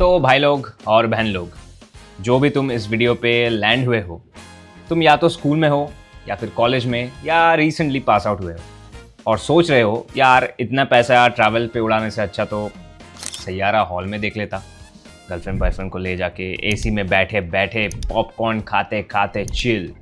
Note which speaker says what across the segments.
Speaker 1: तो भाई लोग और बहन लोग, जो भी तुम इस वीडियो पे लैंड हुए हो, तुम या तो स्कूल में हो या फिर कॉलेज में या रिसेंटली पास आउट हुए हो और सोच रहे हो यार इतना पैसा ट्रैवल पे उड़ाने से अच्छा तो सैयारा हॉल में देख लेता, गर्लफ्रेंड बॉयफ्रेंड को ले जाके एसी में बैठे बैठे पॉपकॉर्न खाते खाते चिल।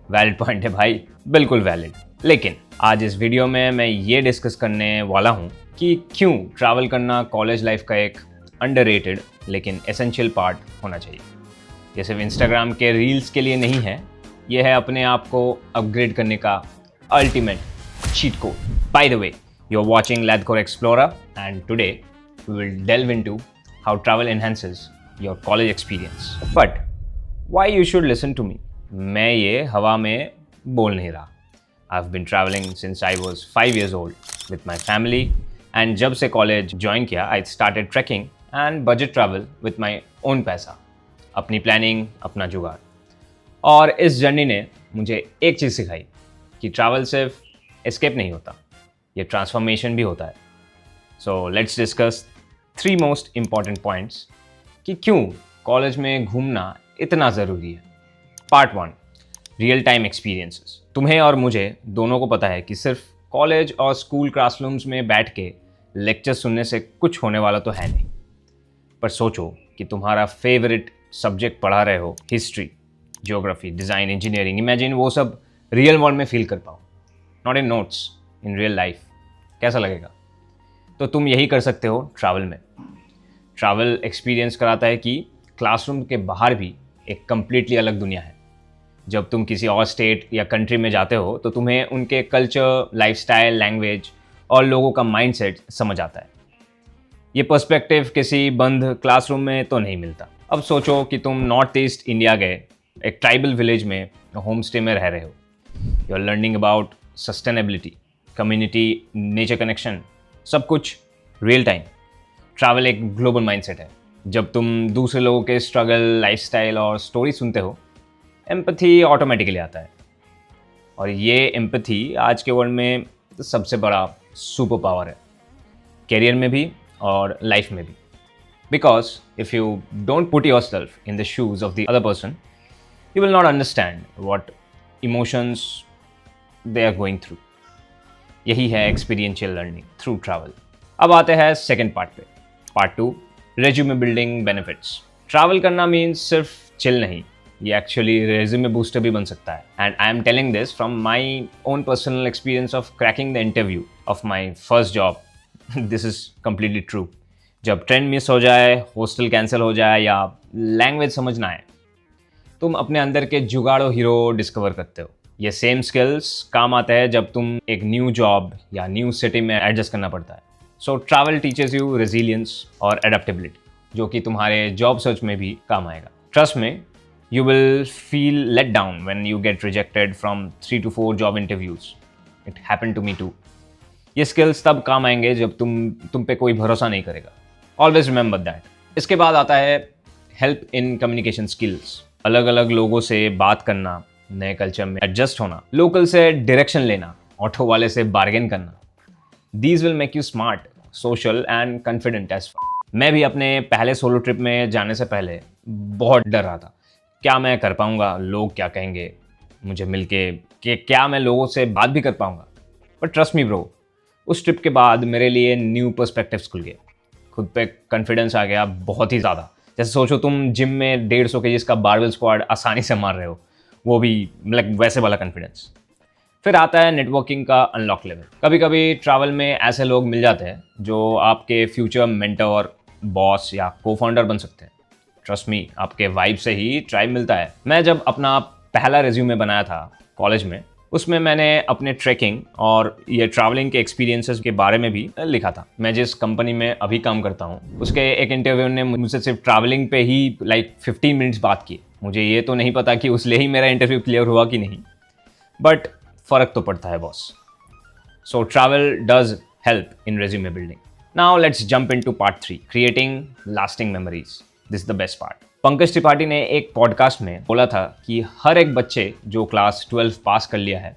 Speaker 1: वैलिड पॉइंट है भाई, बिल्कुल वैलिड। लेकिन आज इस वीडियो में मैं ये डिस्कस करने वाला हूँ कि क्यों ट्रैवल करना कॉलेज लाइफ का एक अंडररेटेड लेकिन एसेंशियल पार्ट होना चाहिए। ये सिर्फ इंस्टाग्राम के रील्स के लिए नहीं है, ये है अपने आप को अपग्रेड करने का ultimate cheat code. By the way, you're watching Ladcore Explorer and today we will delve into how travel enhances your college experience. But why you should listen to me? मैं ये हवा में बोल नहीं रहा। I've been traveling since I was 5 years old with my family and जब से college join किया I started trekking and budget travel with my own पैसा, अपनी प्लानिंग, अपना जुगाड़। और इस जर्नी ने मुझे एक चीज़ सिखाई कि ट्रैवल सिर्फ एस्केप नहीं होता, ये ट्रांसफॉर्मेशन भी होता है। So let's discuss 3 most important points कि क्यों कॉलेज में घूमना इतना ज़रूरी है। Part 1, real time experiences. तुम्हें और मुझे दोनों को पता है कि सिर्फ कॉलेज और स्कूल क्लासरूम्स में बैठ के लेक्चर सुनने से कुछ होने वाला तो है नहीं। पर सोचो कि तुम्हारा फेवरेट सब्जेक्ट पढ़ा रहे हो, history, geography, design, engineering, imagine वो सब रियल वर्ल्ड में फील कर पाओ, not in notes, in real life. कैसा लगेगा? तो तुम यही कर सकते हो ट्रैवल में। ट्रैवल एक्सपीरियंस कराता है कि क्लासरूम के बाहर भी एक कम्प्लीटली अलग दुनिया है। जब तुम किसी और स्टेट या कंट्री में जाते हो तो तुम्हें उनके कल्चर, लाइफस्टाइल, लैंग्वेज और लोगों का माइंडसेट समझ आता है। ये पर्सपेक्टिव किसी बंद क्लासरूम में तो नहीं मिलता। अब सोचो कि तुम नॉर्थ ईस्ट इंडिया गए, एक ट्राइबल विलेज में होम स्टे में रह रहे हो। You are learning about sustainability, community, nature connection, सब कुछ रियल टाइम। ट्रैवल एक ग्लोबल माइंडसेट है। जब तुम दूसरे लोगों के स्ट्रगल, लाइफस्टाइल और स्टोरी सुनते हो, एम्पैथी ऑटोमेटिकली आता है। और ये एम्पैथी आज के वर्ल्ड में सबसे बड़ा सुपर पावर है, करियर में भी और लाइफ में भी। Because if you don't put your self in the shoes of the other person, you will not understand what emotions they are going through. यही है एक्सपीरियंशियल लर्निंग थ्रू ट्रैवल। अब आते हैं सेकंड पार्ट पे। Part 2, resume building benefits. Travel करना means सिर्फ chill नहीं, ये एक्चुअली रेज्यूमे बूस्टर भी बन सकता है। And I am telling this from my own personal experience of cracking the interview of my first job. This is completely true. जब train miss हो जाए, हॉस्टल कैंसिल हो जाए या लैंग्वेज समझ ना आए, तुम अपने अंदर के जुगाड़ो हीरो डिस्कवर करते हो। ये सेम स्किल्स काम आता है जब तुम एक न्यू जॉब या न्यू सिटी में एडजस्ट करना पड़ता है। सो ट्रैवल टीचेस यू रेजिलियंस और एडेप्टेबिलिटी, जो कि तुम्हारे जॉब सर्च में भी काम आएगा। ट्रस्ट में, you will feel let down when you get rejected from 3 to 4 job interviews. It happened to me too. ये स्किल्स तब काम आएंगे जब तुम पे कोई भरोसा नहीं करेगा। Always remember that. इसके बाद आता है हेल्प इन कम्युनिकेशन स्किल्स। अलग अलग लोगों से बात करना, नए कल्चर में एडजस्ट होना, लोकल से डायरेक्शन लेना, ऑटो वाले से बार्गेन करना। These will make you smart, social and confident as fuck. मैं भी अपने पहले सोलो ट्रिप में जाने से पहले बहुत डर रहा था। क्या मैं कर पाऊंगा, लोग क्या कहेंगे मुझे मिलके, कि क्या मैं लोगों से बात भी कर पाऊंगा। बट ट्रस्ट मी ब्रो, उस ट्रिप के बाद मेरे लिए न्यू पर्सपेक्टिव्स खुल गए, खुद पे कॉन्फिडेंस आ गया बहुत ही ज़्यादा। जैसे सोचो तुम जिम में 150 kg का बारबेल स्क्वाड आसानी से मार रहे हो, वो भी मतलब वैसे वाला कॉन्फिडेंस। फिर आता है नेटवर्किंग का अनलॉक लेवल। कभी कभी ट्रैवल में ऐसे लोग मिल जाते हैं जो आपके फ्यूचर मेंटर, बॉस या को फाउंडर बन सकते हैं। ट्रस्ट मी, आपके वाइब से ही ट्राइब मिलता है। मैं जब अपना पहला रिज्यूमे बनाया था कॉलेज में, उसमें मैंने अपने ट्रैकिंग और ये ट्रैवलिंग के एक्सपीरियंसेस के बारे में भी लिखा था। मैं जिस कंपनी में अभी काम करता हूँ, उसके एक इंटरव्यू ने मुझसे सिर्फ ट्रैवलिंग पे ही 15 मिनट्स बात की। मुझे ये तो नहीं पता कि उसले ही मेरा इंटरव्यू क्लियर हुआ कि नहीं, बट फ़र्क तो पड़ता है boss. So travel does help in resume building. Now let's jump into part 3, creating lasting memories. This is the best part. Pankaj Tripathi ने एक पॉडकास्ट में बोला था कि हर एक बच्चे जो क्लास 12 पास कर लिया है,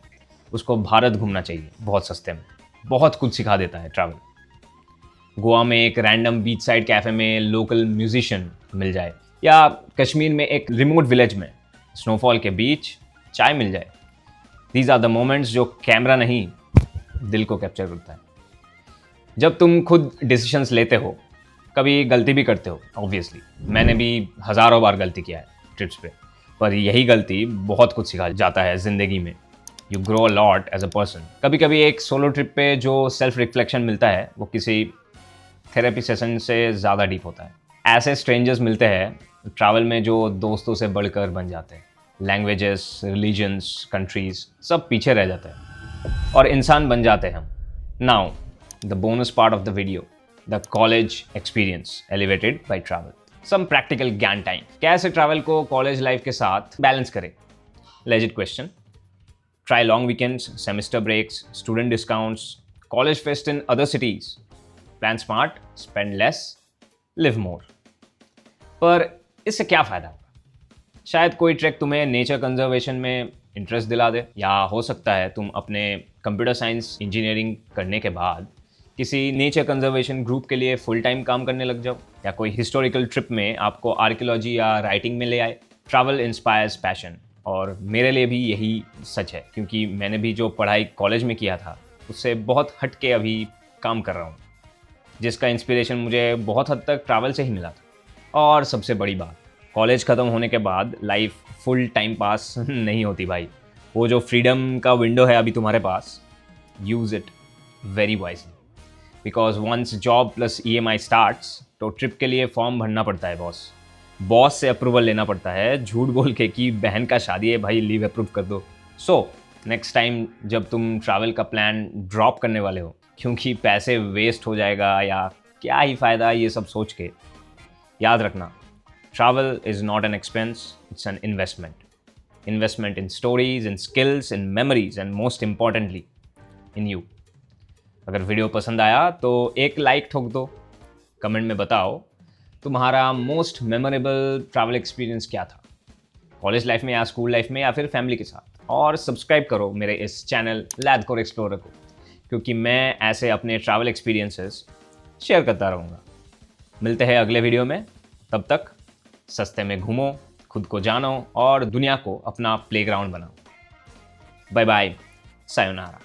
Speaker 1: उसको भारत घूमना चाहिए बहुत सस्ते में। बहुत कुछ सिखा देता है ट्रैवल। गोवा में एक रैंडम बीच साइड कैफ़े में लोकल म्यूजिशियन मिल जाए, या कश्मीर में एक रिमोट विलेज में स्नोफॉल के बीच चाय मिल जाए। दीज आर द मोमेंट्स जो कैमरा नहीं, दिल को कैप्चर करता है। जब तुम खुद डिसीजंस लेते हो, कभी गलती भी करते हो ऑब्वियसली, मैंने भी हज़ारों बार गलती किया है ट्रिप्स पे, पर यही गलती बहुत कुछ सिखा जाता है ज़िंदगी में। You grow a lot as a person. कभी कभी एक सोलो ट्रिप पे जो सेल्फ रिफ्लेक्शन मिलता है वो किसी थेरेपी सेशन से ज़्यादा डीप होता है। ऐसे स्ट्रेंजर्स मिलते हैं ट्रैवल में जो दोस्तों से बढ़कर बन जाते हैं। लैंग्वेजेस, रिलीजन्स, कंट्रीज सब पीछे रह जाते हैं और इंसान बन जाते हैं हम। Now the bonus part of the video, the college experience elevated by travel. Some practical ज्ञान टाइम। कैसे ट्रैवल को कॉलेज लाइफ के साथ बैलेंस करें? Legit question. Try long weekends, semester breaks, student discounts, college fest in other cities. Plan smart, spend less, live more. पर इससे क्या फ़ायदा होगा? शायद कोई ट्रैक तुम्हें नेचर कंजर्वेशन में इंटरेस्ट दिला दे, या हो सकता है तुम अपने कंप्यूटर साइंस इंजीनियरिंग करने के बाद किसी नेचर कंजर्वेशन ग्रुप के लिए फुल टाइम काम करने लग जाओ, या कोई हिस्टोरिकल ट्रिप में आपको आर्कियोलॉजी या राइटिंग में ले आए। ट्रैवल इंस्पायर्स पैशन, और मेरे लिए भी यही सच है, क्योंकि मैंने भी जो पढ़ाई कॉलेज में किया था उससे बहुत हट के अभी काम कर रहा हूँ, जिसका इंस्पिरेशन मुझे बहुत हद तक ट्रैवल से ही मिला था। और सबसे बड़ी बात, कॉलेज ख़त्म होने के बाद लाइफ फुल टाइम पास नहीं होती भाई। वो जो फ्रीडम का विंडो है अभी तुम्हारे पास, use it very wisely, because once job plus EMI starts तो ट्रिप के लिए फॉर्म भरना पड़ता है बॉस से अप्रूवल लेना पड़ता है, झूठ बोल के कि बहन का शादी है भाई, लीव अप्रूव कर दो। सो नेक्स्ट टाइम जब तुम ट्रैवल का प्लान ड्रॉप करने वाले हो क्योंकि पैसे वेस्ट हो जाएगा या क्या ही फ़ायदा, ये सब सोच के याद रखना, travel is not an expense, it's an investment in stories, in skills, in memories, and most importantly in you. अगर वीडियो पसंद आया तो एक लाइक ठोक दो, कमेंट में बताओ तुम्हारा मोस्ट मेमोरेबल ट्रैवल एक्सपीरियंस क्या था, कॉलेज लाइफ में या स्कूल लाइफ में या फिर फैमिली के साथ। और सब्सक्राइब करो मेरे इस चैनल लैदकोर एक्सप्लोरर को, क्योंकि मैं ऐसे अपने ट्रैवल एक्सपीरियंसेस शेयर करता रहूँगा। मिलते हैं अगले वीडियो में, तब तक सस्ते में घूमो, खुद को जानो और दुनिया को अपना प्लेग्राउंड बनाओ। Bye bye, sayonara.